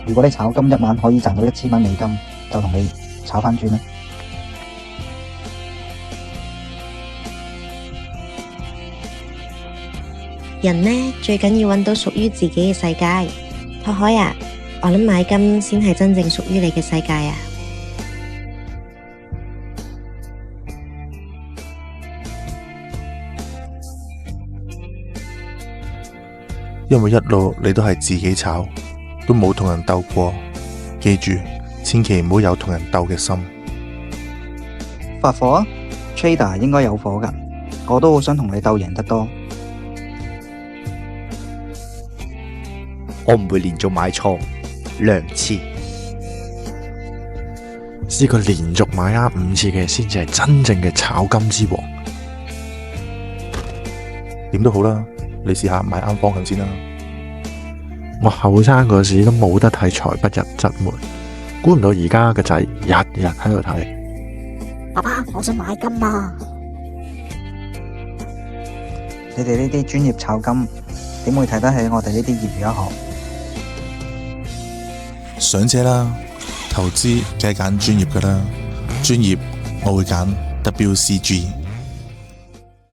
如果你炒金一晚可以賺到1000蚊美金，就同你炒翻轉啦。人呢，最緊要揾到屬於自己嘅世界。拓海啊，我諗買金先係真正屬於你嘅世界啊！因為一路你都係自己炒，都冇同人鬥過。記住，千祈唔好有同人鬥嘅心。發火啊 ，Trader 應該有火㗎，我都好想同你鬥贏得多。我唔會連續買錯2次，試過連續買啱5次嘅先至係真正嘅炒金之王。點都好啦，你試下買啱方向先啦。我後生嗰時都冇得睇財不入則門，估唔到而家個仔日日喺度睇。爸爸，我想買金啊！你哋呢啲專業炒金，點會睇得起我哋呢啲業餘一行？上車啦，投資梗係揀專業㗎啦，專業我會揀 WCG。